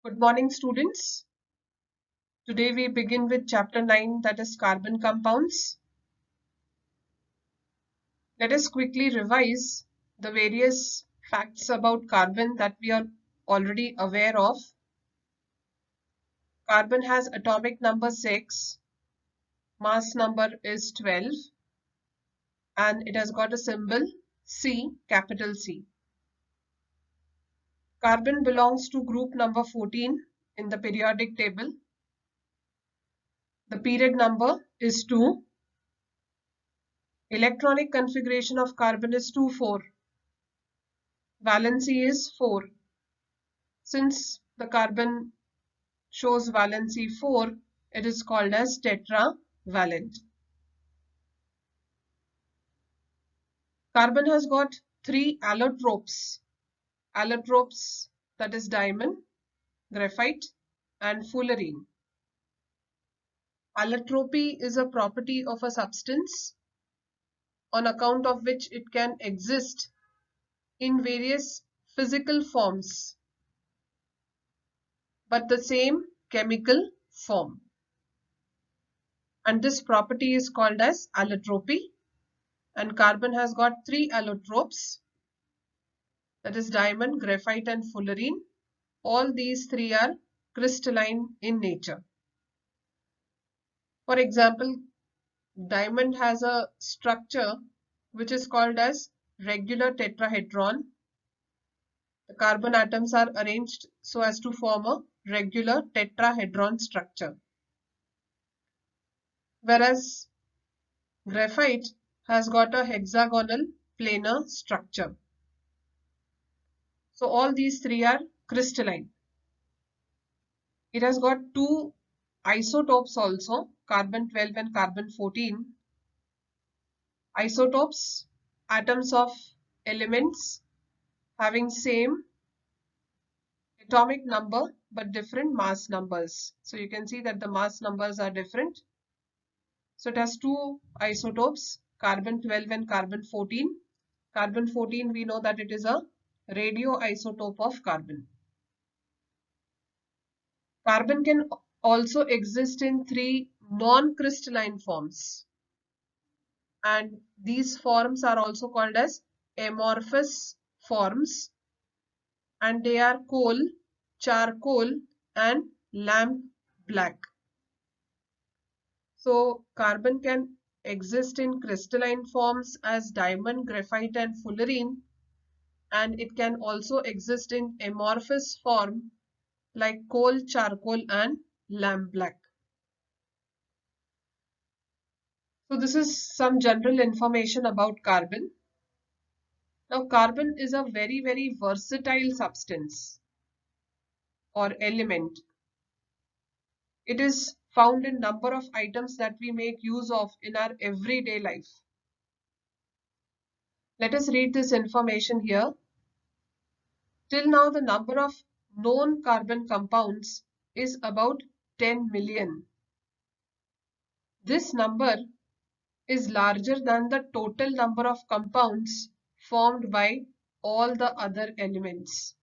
Good morning, students. Today we begin with chapter 9, that is carbon compounds. Let us quickly revise the various facts about carbon that we are already aware of. Carbon has atomic number 6, mass number is 12, and it has got a symbol C, capital C. Carbon belongs to group number 14 in the periodic table. The period number is 2. Electronic configuration of carbon is 2,4. Valency is 4. Since the carbon shows valency 4, it is called as tetravalent. Carbon has got 3 allotropes. Allotropes, that is diamond, graphite, and fullerene. Allotropy is a property of a substance on account of which it can exist in various physical forms, but the same chemical form. And this property is called as allotropy. And carbon has got 3 allotropes, that is diamond, graphite, and fullerene. All these 3 are crystalline in nature. For example, diamond has a structure which is called as regular tetrahedron. The carbon atoms are arranged so as to form a regular tetrahedron structure. Whereas graphite has got a hexagonal planar structure. So all these 3 are crystalline. It has got 2 isotopes also, carbon 12 and carbon 14. Isotopes, atoms of elements having same atomic number but different mass numbers. So you can see that the mass numbers are different. So it has 2 isotopes, carbon 12 and carbon 14. Carbon 14, we know that it is a radioisotope of carbon. Carbon can also exist in 3 non-crystalline forms, and these forms are also called as amorphous forms, and they are coal, charcoal, and lamp black. So carbon can exist in crystalline forms as diamond, graphite, and fullerene, and it can also exist in amorphous form like coal, charcoal, and lamp black. So this is some general information about carbon. Now carbon is a very versatile substance or element. It is found in number of items that we make use of in our everyday life. Let us read this information here. Till now the number of known carbon compounds is about 10 million. This number is larger than the total number of compounds formed by all the other elements.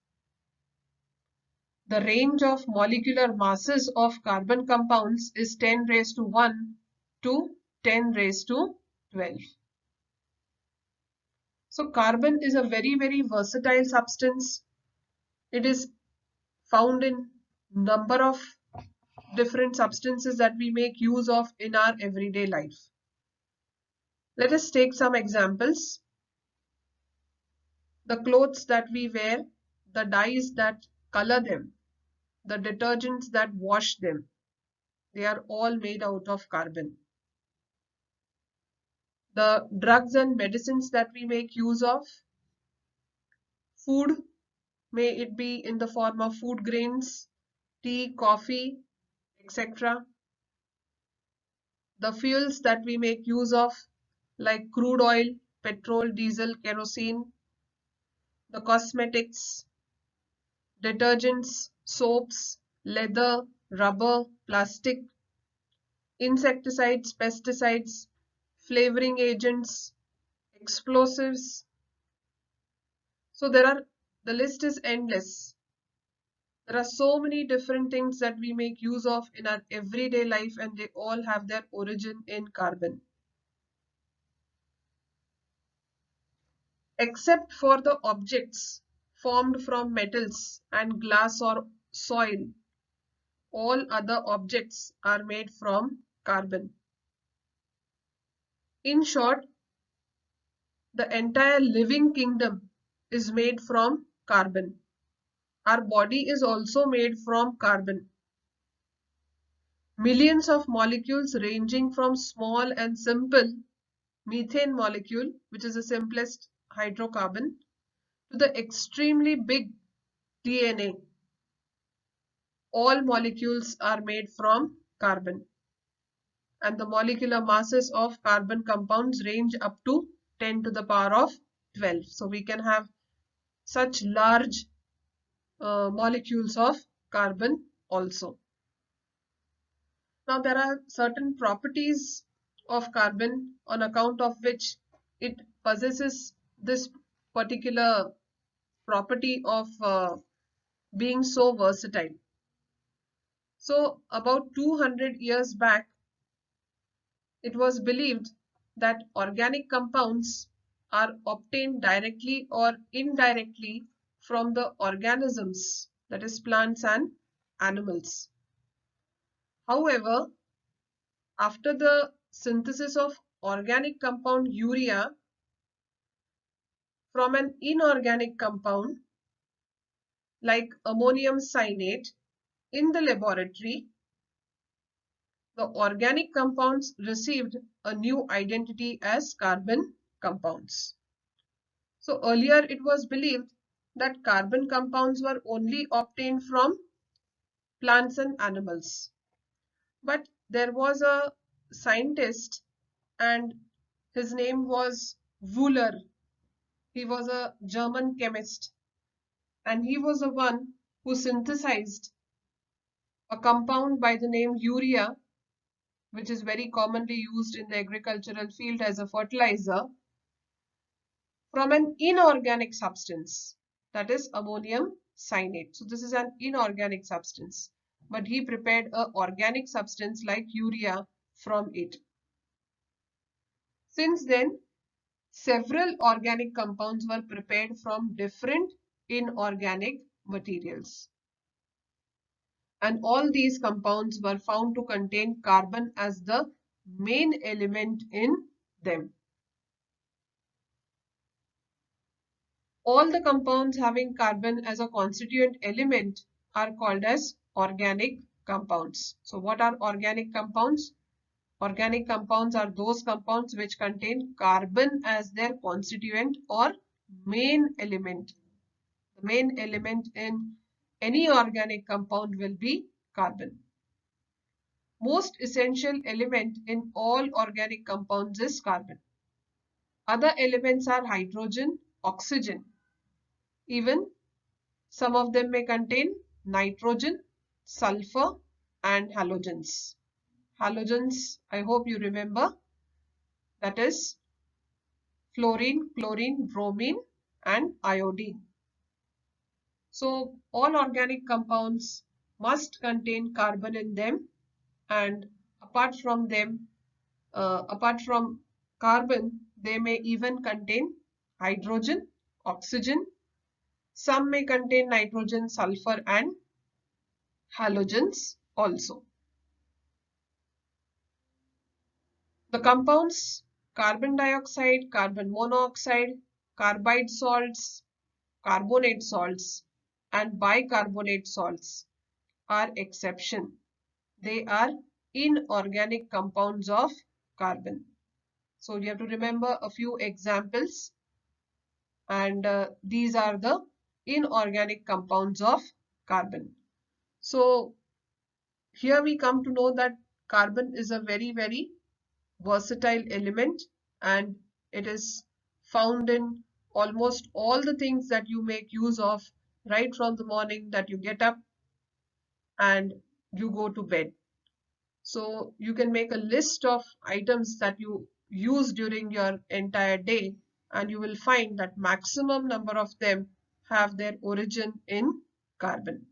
The range of molecular masses of carbon compounds is 10 raised to 1 to 10 raised to 12. So carbon is a very versatile substance. It is found in number of different substances that we make use of in our everyday life. Let us take some examples. The clothes that we wear, the dyes that color them, the detergents that wash them, they are all made out of carbon. The drugs and medicines that we make use of, food, may it be in the form of food grains, tea, coffee, etc. The fuels that we make use of, like crude oil, petrol, diesel, kerosene, the cosmetics, detergents, soaps, leather, rubber, plastic, insecticides, pesticides, flavoring agents, explosives. So the list is endless. There are so many different things that we make use of in our everyday life, and they all have their origin in carbon. Except for the objects formed from metals and glass or soil, all other objects are made from carbon. In short, the entire living kingdom is made from carbon. Our body is also made from carbon. Millions of molecules ranging from small and simple methane molecule, which is the simplest hydrocarbon, to the extremely big DNA. All molecules are made from carbon. And the molecular masses of carbon compounds range up to 10 to the power of 12. So we can have such large molecules of carbon also. Now there are certain properties of carbon on account of which it possesses this particular property of being so versatile. So about 200 years back, it was believed that organic compounds are obtained directly or indirectly from the organisms, that is plants and animals. However, after the synthesis of organic compound urea from an inorganic compound like ammonium cyanate in the laboratory, the organic compounds received a new identity as carbon compounds. So earlier it was believed that carbon compounds were only obtained from plants and animals. But there was a scientist, and his name was Wöhler. He was a German chemist, and he was the one who synthesized a compound by the name urea, which is very commonly used in the agricultural field as a fertilizer, from an inorganic substance, that is ammonium cyanate. So this is an inorganic substance, but he prepared an organic substance like urea from it. Since then, several organic compounds were prepared from different inorganic materials. And all these compounds were found to contain carbon as the main element in them. All the compounds having carbon as a constituent element are called as organic compounds. So what are organic compounds? Organic compounds are those compounds which contain carbon as their constituent or main element. The main element in any organic compound will be carbon. Most essential element in all organic compounds is carbon. Other elements are hydrogen, oxygen. Even some of them may contain nitrogen, sulfur, and halogens. Halogens, I hope you remember, that is fluorine, chlorine, bromine, and iodine. So all organic compounds must contain carbon in them, and apart from them, apart from carbon, they may even contain hydrogen, oxygen. Some may contain nitrogen, sulfur, and halogens also. The compounds carbon dioxide, carbon monoxide, carbide salts, carbonate salts, and bicarbonate salts are exception. They are inorganic compounds of carbon. So you have to remember a few examples, and these are the inorganic compounds of carbon. So here we come to know that carbon is a very versatile element, and it is found in almost all the things that you make use of right from the morning that you get up and you go to bed. So you can make a list of items that you use during your entire day, and you will find that maximum number of them have their origin in carbon.